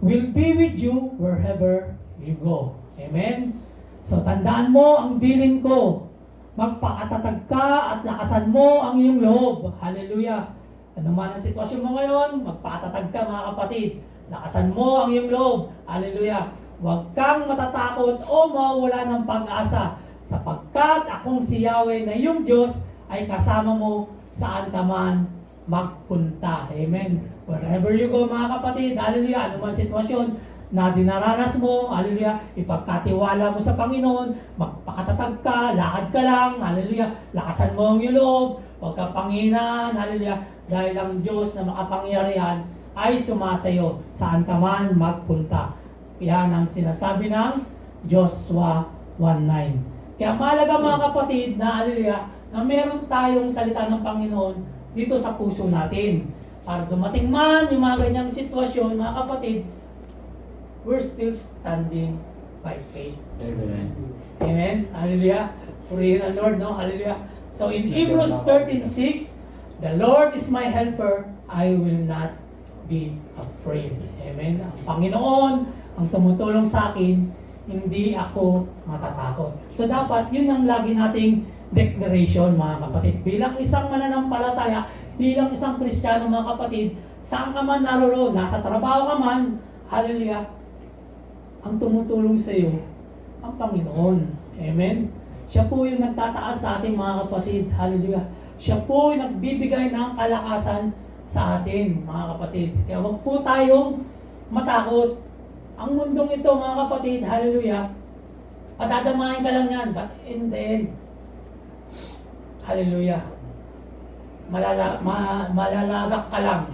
will be with you wherever you go. Amen. So tandaan mo ang bilin ko. Magpakatatag ka at lakasan mo ang iyong loob. Hallelujah. Ano man ang sitwasyon mo ngayon, magpakatatag ka, mga kapatid. Lakasan mo ang iyong loob. Hallelujah. Huwag kang matatakot o mawawala ng pag-asa. Sapagkat akong si Yahweh na iyong Diyos ay kasama mo saan ka man magpunta. Amen. Wherever you go, mga kapatid, hallelujah, ano man sitwasyon na dinaranas mo, hallelujah, ipagkatiwala mo sa Panginoon, magpakatatag ka, lakad ka lang, hallelujah, lakasan mo ang iyong loob, huwag kang panghinaan, hallelujah, dahil ang Diyos na makapangyarihan ay sumasayo saan ka man magpunta. Yan ang sinasabi ng Joshua 1:9. Kaya mahalaga, mga kapatid, na hallelujah, na meron tayong salita ng Panginoon dito sa puso natin. Para dumating man yung mga ganyang sitwasyon, mga kapatid, we're still standing by faith. Amen. Amen? Hallelujah. Purihin ang Lord, no? Hallelujah. So in Hebrews 13:6, the Lord is my helper, I will not be afraid. Amen? Ang Panginoon, ang tumutulong sa akin, hindi ako matatakot. So dapat, yun ang lagi nating declaration, mga kapatid. Bilang isang mananampalataya, bilang isang Kristiyano, mga kapatid, saan ka man naroon, nasa trabaho ka man, hallelujah, ang tumutulong sa iyo, ang Panginoon. Amen? Siya po yung nagtataas sa ating mga kapatid. Hallelujah. Siya po yung nagbibigay ng kalakasan sa atin, mga kapatid. Kaya wag po tayong matakot. Ang mundong ito, mga kapatid, hallelujah, patadamahin ka lang yan, but in the end, hallelujah, malalagak ka lang.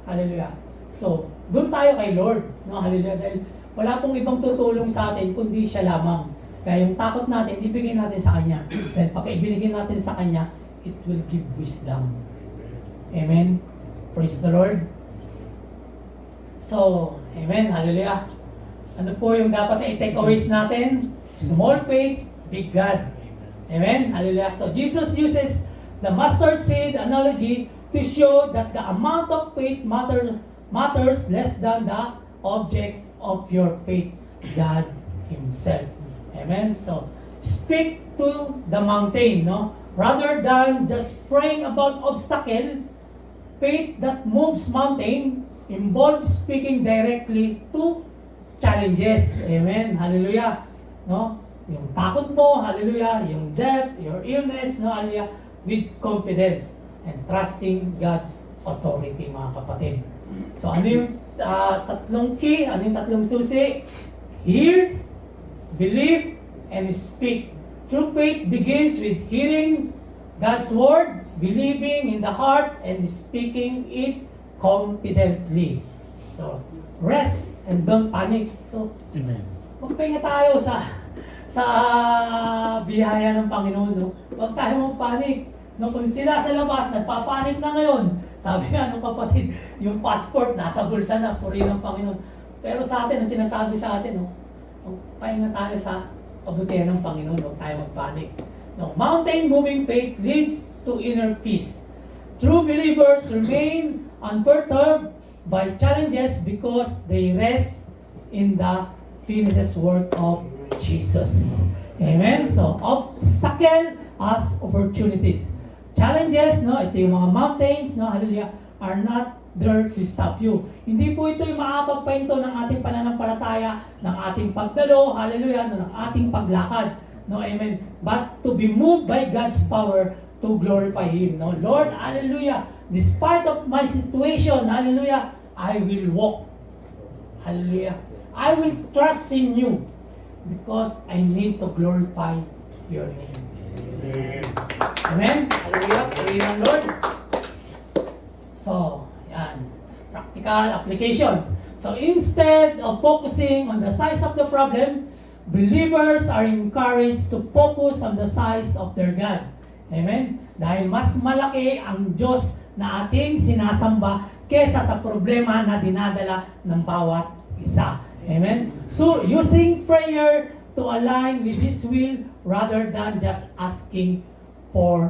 Hallelujah. So, doon tayo kay Lord. No? Hallelujah. Dahil wala pong ibang tutulong sa atin kundi siya lamang. Kaya yung takot natin, ibigay natin sa Kanya. Dahil pag ibinigay natin sa Kanya, it will give wisdom. Amen. Praise the Lord. So, amen. Hallelujah. Ano po yung dapat na i-takeaways natin? Small faith, big God. Amen. Hallelujah. So, Jesus uses the mustard seed analogy to show that the amount of faith matters less than the object of your faith, God Himself. Amen? So, speak to the mountain, no? Rather than just praying about obstacle, faith that moves mountain involves speaking directly to challenges. Amen? Hallelujah. No? Yung takot mo, hallelujah, yung death, your illness, no, hallelujah, with confidence and trusting God's authority, mga kapatid. So, ano yung tatlong key? Ano yung tatlong susi? Hear, believe, and speak. True faith begins with hearing God's word, believing in the heart, and speaking it confidently. So, rest and don't panic. So, Amen. magpahinga tayo sa biyaya ng Panginoon, no? Huwag tayo magpanik. No, kung sila sa labas, nagpapanik na ngayon. Sabi nga ng kapatid, yung passport nasa bulsa na, puri ng Panginoon. Pero sa atin, ang sinasabi sa atin, no, magpahinga tayo sa kabutihan ng Panginoon. Huwag tayo magpanik. No, mountain moving faith leads to inner peace. True believers remain unperturbed by challenges because they rest in the finished work of Jesus. Amen? So, obstacle as opportunities. Challenges, no? Ito yung mga mountains, no? Hallelujah, are not there to stop you. Hindi po ito yung makapagpahinto ng ating pananampalataya, ng ating pagdalo, hallelujah, ng ating paglakad. No, amen. But to be moved by God's power to glorify Him. No, Lord, hallelujah, despite of my situation, hallelujah, I will walk. Hallelujah. I will trust in you because I need to glorify your name. Amen. Hallelujah. Praise the Lord. So, yan. Practical application. So, instead of focusing on the size of the problem, believers are encouraged to focus on the size of their God. Amen? Dahil mas malaki ang Diyos na ating sinasamba kesa sa problema na dinadala ng bawat isa. Amen? So, using prayer to align with His will rather than just asking for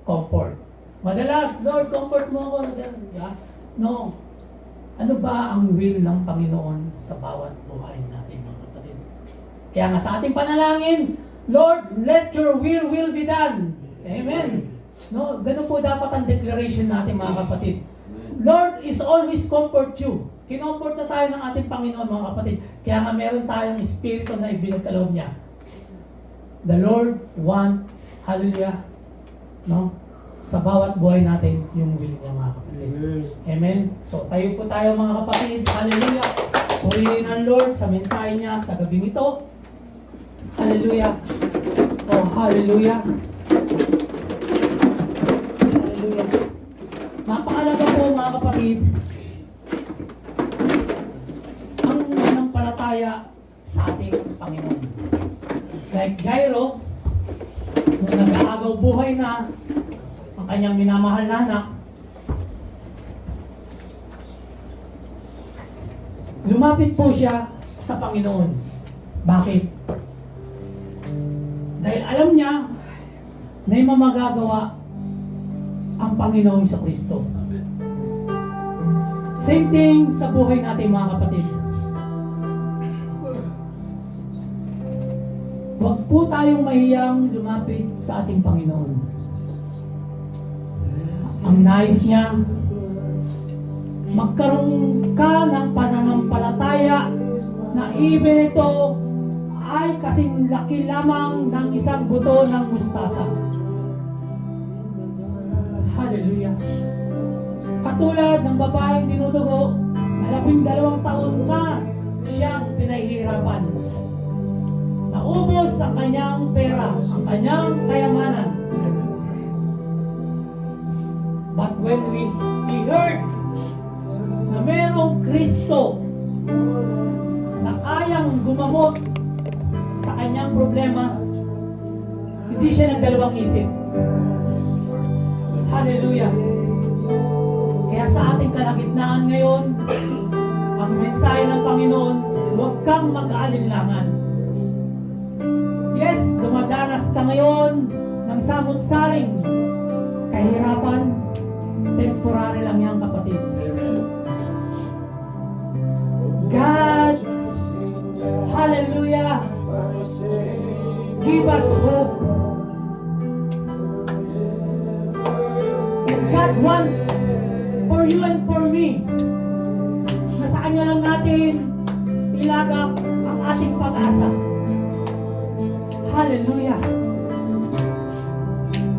comfort. Madalas, Lord, comfort mo ako. No. Ano ba ang will ng Panginoon sa bawat buhay natin, mga kapatid? Kaya nga sa ating panalangin, Lord, let your will be done. Amen. No, ganun po dapat ang declaration natin, mga kapatid. Lord is always comfort you. Kinomfort na tayo ng ating Panginoon, mga kapatid. Kaya nga meron tayong espiritu na ibinagkaloob niya. The Lord want, hallelujah, no, sa bawat buhay natin, yung will niya, mga kapatid. Amen. So, tayo po tayo, mga kapatid. Hallelujah. Purihin ang Lord sa mensahe niya sa gabing ito. Hallelujah. Oh, hallelujah. Hallelujah. Napakalaga po, mga kapatid, ang nanampalataya sa ating Panginoon. Like Jairo, nung nag-aagaw buhay na ang kanyang minamahal na anak, lumapit po siya sa Panginoon. Bakit? Dahil alam niya na may magagawa ang Panginoong sa Kristo. Same thing sa buhay natin, mga kapatid. Huwag po tayong mahiyang lumapit sa ating Panginoon. Ang nais niya, magkaroon ka ng pananampalataya na even ito ay kasing laki lamang ng isang buto ng mustasa. Hallelujah. Katulad ng babaeng dinudugo na 12 taon na siyang pinahihirapan. Naubos ang kanyang pera, ang kanyang kayamanan. But when we heard na merong Kristo na kayang gumamot sa kanyang problema, hindi siya nagdalawang isip. Hallelujah! Kaya sa ating kalagitnaan ngayon, ang mensahe ng Panginoon, huwag kang mag-aalinlangan. Yes, dumadanas ka ngayon ng samot-saring kahirapan, temporary lang yan, kapatid. God, hallelujah, give us hope. And God wants for you and for me na sa Kanya lang natin ilagak ang ating pag-asa. Hallelujah.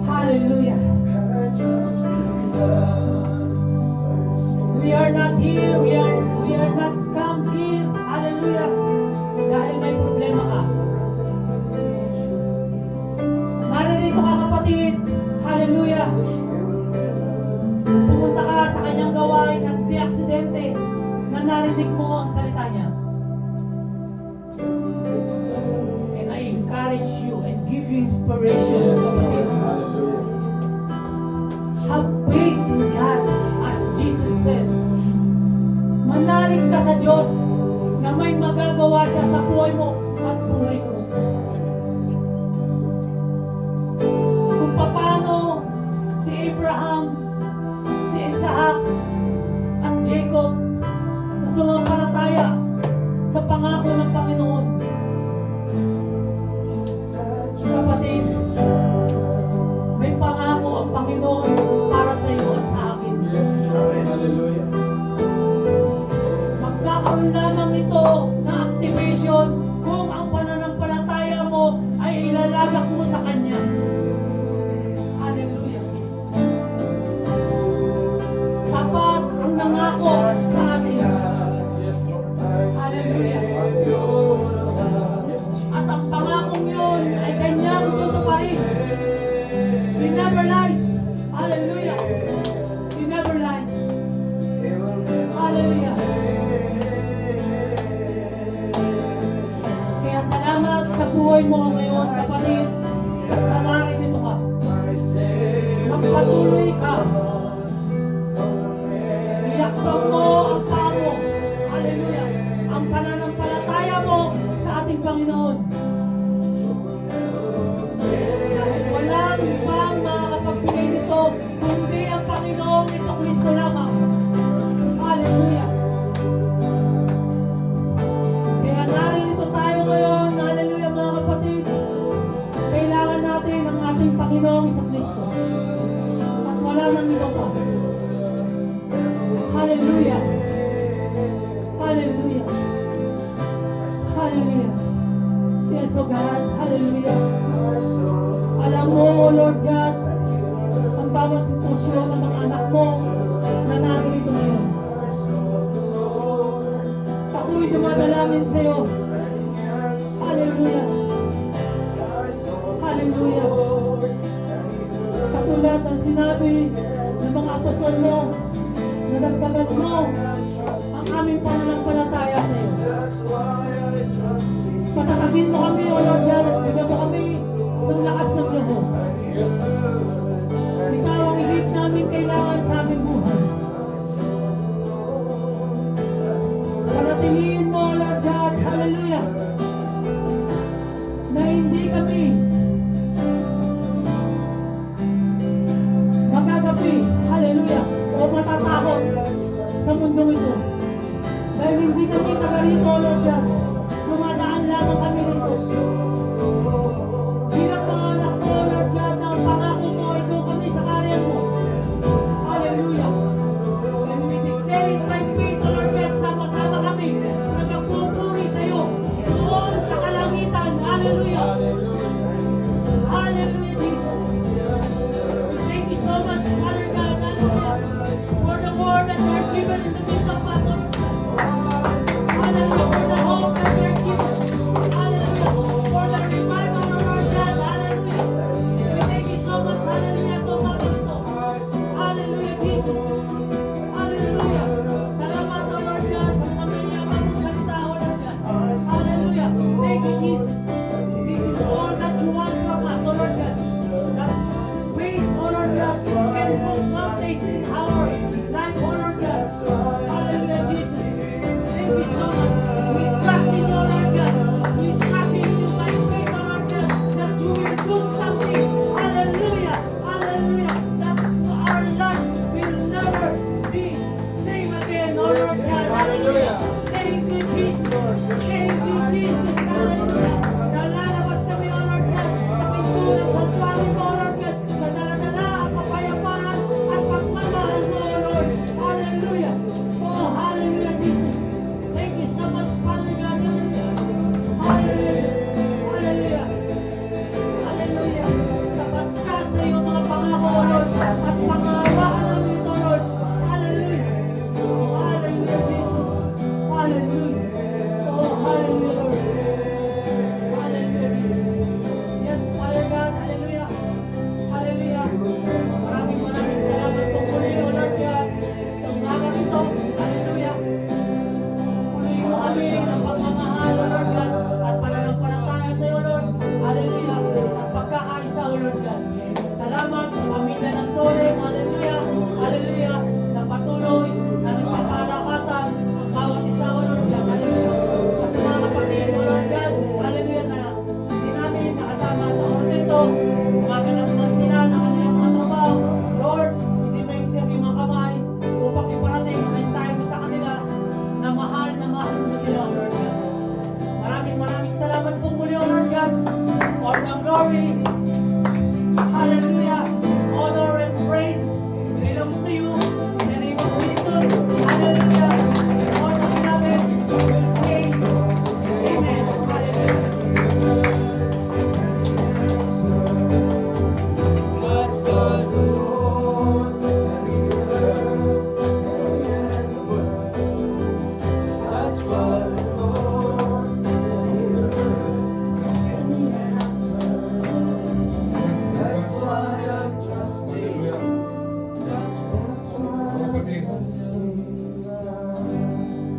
Hallelujah. We are not here, we are not come here, hallelujah, dahil may problema ka. Naririto ka, kapatid, hallelujah. Pumunta ka sa kanyang gawain at di aksidente na narinig mo ang salita niya. And I encourage you and give you inspiration, kapatid. Have faith in God, as Jesus said. Manalig ka sa Diyos na may magagawa siya sa buhay mo at buhay ko. Kung paano si Abraham, si Isaac, at Jacob na sumampalataya sa pangako ng Panginoon. Kapatid, may pangako ang Panginoon para sa iyo at sa akin. Hallelujah. Magkakaroon lamang ito na activation kung ang pananampalataya mo ay ilalagak mo sa Kanya. Hallelujah. Tapat ang nangako sa atin. Yes, Lord. Hallelujah. Yes, Jesus. At ang pangakong yun ay Kanyang tutuparin. He never lies. Hallelujah. He never lies. Hallelujah. Kaya salamat sa buhay mo ngayon, kapatid, na narinito ka. Magpatuloy ka. Iyakbang mo ang paa mo. Hallelujah. Ang pananampalataya mo sa ating Panginoon. Dahil walang ibang makakapagbigay nito kundi ang Panginoong Jesucristo lamang. Hallelujah. Kaya narinito tayo ngayon, hallelujah mga kapatid. Kailangan natin ang ating Panginoong Jesucristo. At wala nang iba pa. Hallelujah. Hallelujah. Hallelujah. Yes, oh God. Hallelujah. Alam mo, oh Lord God, ang bawat sitwasyon ng mga anak mo na narito ngayon. Ako'y dumadalangin sa iyo. Hallelujah. Hallelujah. Katulad ng sinabi ng mga apostol mo, na nagpagat mo ang aming pananampalataya sa iyo. Patatagin mo kami, O Lord God, at bigyan mo kami ng lakas ng loob. Ikaw ang higit namin kailangan sa aming buhay. Panatiliin mo, Lord God, hallelujah, na hindi kami magagapi, hallelujah, o matatakot sa mundong ito. Dahil hindi kami taga-rito, Lord God, dumadaan lamang kami rito. Bilang mga anak mo, Lord God, na ang pangako mo ay doon kami sa karyan mo. Hallelujah. And we declare it by faith, Lord God, sama-sama kami na nagpupuri sa iyo doon sa kalangitan. Hallelujah. Hallelujah, Jesus. We thank you so much, Father God, hallelujah, for the word that you have given in the midst of us. Hallelujah.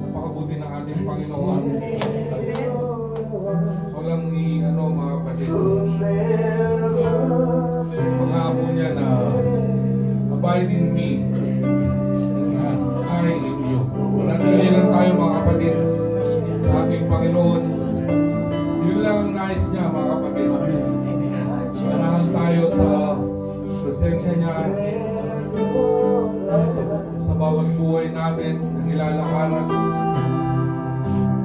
Napakabuti ng ating Panginoon. So lang mga kapatid, pangako niya na abide in me and I in you. Nanatili lang tayo mga kapatid sa ating Panginoon. Yun lang ang nais niya mga kapatid. Manahan tayo sa presensya niya sa bawat buhay natin ng ilalakaran.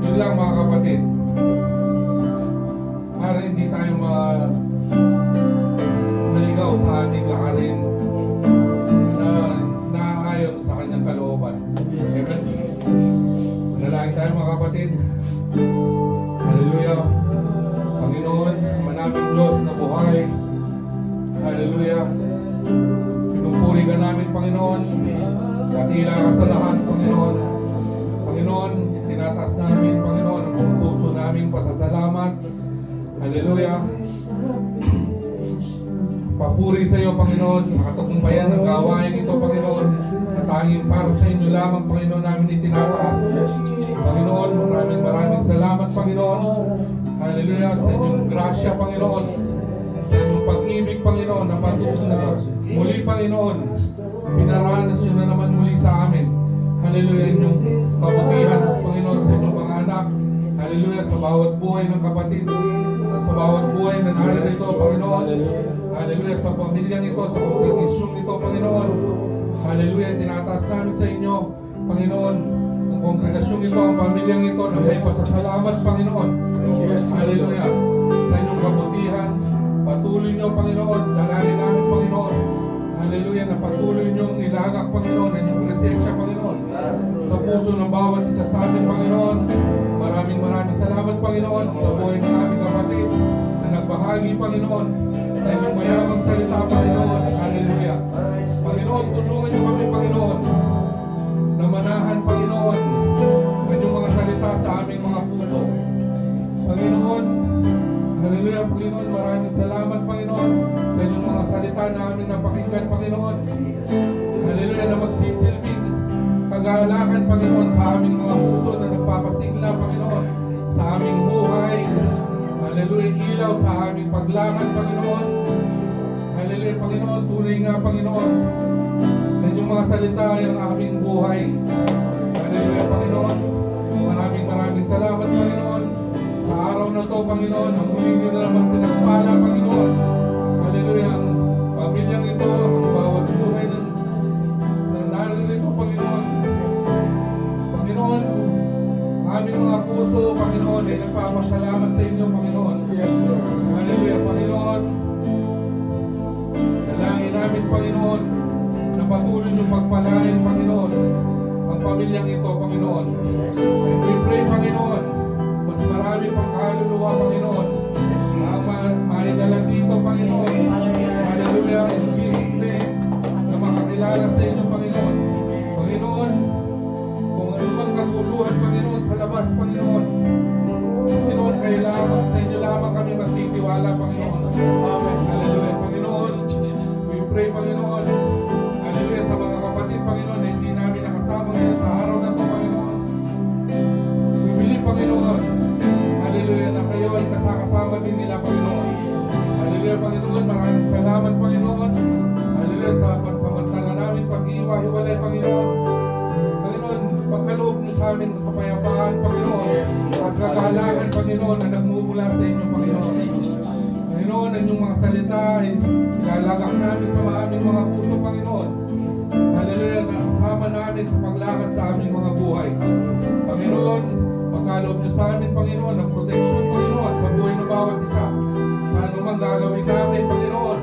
Yun lang mga kapatid. Para hindi tayo maligaw sa ating lakarin na naaayon sa kanyang kalooban. Amen. Manalangin tayo mga kapatid. Hallelujah. Panginoon, manaming Diyos na buhay. Hallelujah. Pinupuri ka namin, Panginoon. Katila ka sa lahat, Panginoon. Panginoon, tinataas namin, Panginoon, ang puso naming pasasalamat. Hallelujah. Papuri sa iyo, Panginoon, sa katagumpayan ng gawain ito, Panginoon, na tanging para sa inyo lamang, Panginoon, namin itinataas. Panginoon, maraming salamat, Panginoon. Hallelujah, sa inyong grasya, Panginoon. Sa inyong pag-ibig, Panginoon, na muli, Panginoon, pinaranas nyo na naman muli sa amin. Hallelujah, inyong kabutihan, Panginoon, sa inyong mga anak. Hallelujah, sa bawat buhay ng kapatid, sa bawat buhay na narito, Panginoon. Hallelujah, sa pamilyang ito, sa kongregasyong ito, Panginoon. Hallelujah, tinataas namin sa inyo, Panginoon, ang kongregasyong ito, ang pamilyang ito, na may pasasalamat, Panginoon. Hallelujah, sa inyong kabutihan. Patuloy nyo, Panginoon, dalangin namin, Panginoon. Hallelujah, na patuloy nyong ilagak, Panginoon, ang inyong presensya, Panginoon, sa puso ng bawat isa sa atin, Panginoon. Maraming salamat, Panginoon, sa buhay ng aming kapatid na nagbahagi, Panginoon, na inyong mayamang salita, Panginoon. Hallelujah. Panginoon, tulungan niyo kami, Panginoon, na manahan, Panginoon, ang inyong mga salita sa aming mga puso. Panginoon, hallelujah, Panginoon, maraming salamat, Panginoon, sa inyong mga salita na aming napakinggan, Panginoon. Hallelujah, na magsisilbing kagalakan, Panginoon, sa aming mga puso na nagpapasigla, Panginoon, sa aming buhay. Hallelujah, ilaw sa aming paglakad, Panginoon. Hallelujah, Panginoon, tunay nga, Panginoon, na inyong mga salita ay ang aming buhay. Hallelujah, Panginoon, maraming salamat, Panginoon, sa araw na to, Panginoon, ang muli nyo na naman pinagpala, Panginoon. Hallelujah, ang pamilyang ito, ang bawat buhay na narito, Panginoon. Panginoon, ang aming mga puso, Panginoon, ay nagpapasalamat sa inyo, Panginoon. Yes, Lord. Hallelujah, Panginoon. Dalangin namin, Panginoon, na patuloy nyo pagpalain, Panginoon, ang pamilyang ito, Panginoon. We pray, Panginoon, mas marami pang kaluluwa, Panginoon, na maidala dito, Panginoon. Hallelujah, in Jesus' name, na makakilala sa inyo, Panginoon. Panginoon, kung ano bang kaguluhan, Panginoon, sa labas, Panginoon. Panginoon, kailangan sa inyo lamang kami magtitiwala, Panginoon. Amen. Hallelujah, Panginoon. We pray, Panginoon. Hallelujah, sa mga kapatid, Panginoon, na hindi namin nakasama ngayon sa araw na ito, Panginoon. We believe, Panginoon. Hallelujah, na kayo ay kasama din nila, Panginoon. Hallelujah, Panginoon. Maraming salamat, Panginoon. Hallelujah, sa pansamantala namin pag-iwa-hiwalay, Panginoon. Panginoon, pagkaloob niyo sa amin ng kapayapaan, Panginoon, at kagalakan, Panginoon, na nagmumula sa inyo, Panginoon. Panginoon, ang inyong mga salita ay ilalagak namin sa aming mga puso, Panginoon. Hallelujah, na kasama namin sa paglakad sa aming mga buhay. Panginoon, pagkaloob niyo sa amin, Panginoon, ang proteksyon, Panginoon, sa buhay ng bawat isa. Sa anumang gagawin namin, Panginoon.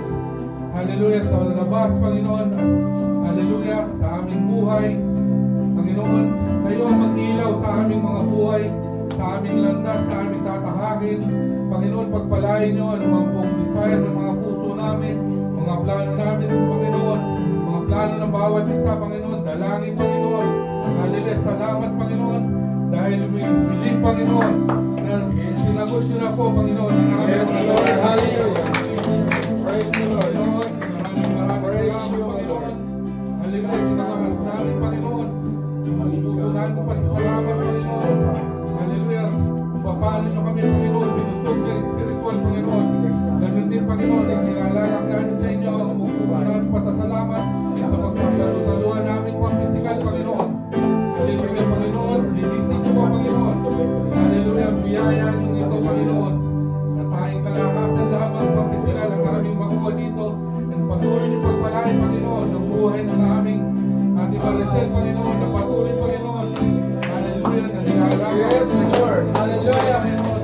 Hallelujah, sa labas, Panginoon. Hallelujah, sa aming buhay. Panginoon, kayo ang mag-ilaw sa aming mga buhay, sa aming landas na aming tatahakin. Panginoon, pagpalain niyo ang mga pong desire ng mga puso namin, mga plano namin, Panginoon, mga plano ng bawat isa, Panginoon. Dalangin, Panginoon. Hallelujah, salamat, Panginoon, dahil believe, Panginoon, na sinagot niyo na po, Panginoon, ang aming Yes, mga Lord. Lord. Hallelujah. Praise the Lord. Panginoon, maraming salamat, Panginoon. Hallelujah, tinataas namin, Panginoon, ng aming Ate Maricel, Panginoon, na patuloy, Panginoon. Hallelujah, na nilalaga. Yes, Lord. Hallelujah. Panginoon.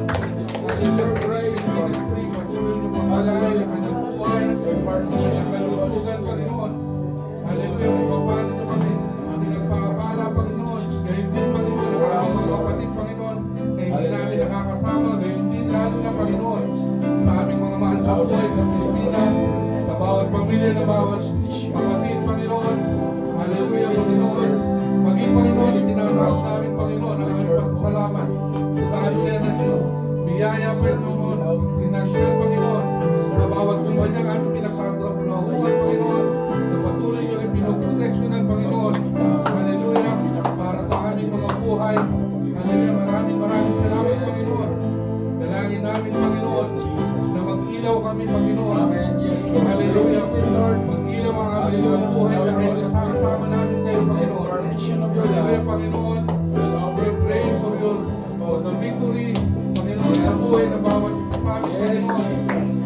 Hallelujah, praise ministry. Patuloy niyo pangalan ang kanyang buhay. Ang kalusugan, Panginoon. Hallelujah, kung paano niyo kami pinagpapala, Panginoon. Gayon din, Panginoon, ang aming mga kapatid, Panginoon, na hindi namin nakakasama. Gayon din, lalo na, Panginoon, sa aming mga mahal sa buhay sa Pilipinas, sa bawat pamilya na bawat kapatid, Panginoon. Hallelujah, Panginoon. Maging, Panginoon, itinataas namin, Panginoon, ang aming pasasalamat sa daluyan ng iyong biyaya, Panginoon, financial, Panginoon, sa bawat kumpanya kami pinagtatrabahuan, Panginoon, na patuloy niyo rin pinoproteksyonan, Panginoon. Hallelujah, para sa aming mga buhay. Hallelujah, maraming salamat, Panginoon. Dalangin namin, Panginoon, na mag-ilaw kami, Panginoon. Amen. Yes, Lord. Hallelujah. Lord. Mag-ilaw ang aming mga buhay dahil kasama namin kayo, Panginoon. Hallelujah, Panginoon. We pray for the victory, Panginoon, sa buhay ng bawat isa sa amin,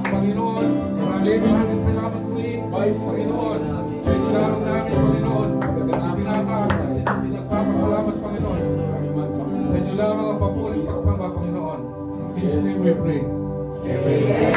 Panginoon. Panginoon, maraming salamat muli, Panginoon. Sa inilarang namin, Panginoon. Tinataas at pinagpapasalamat, Panginoon. Sa inyo lamang ang papuling pagsamba, Panginoon. In Jesus' name we pray. Amen.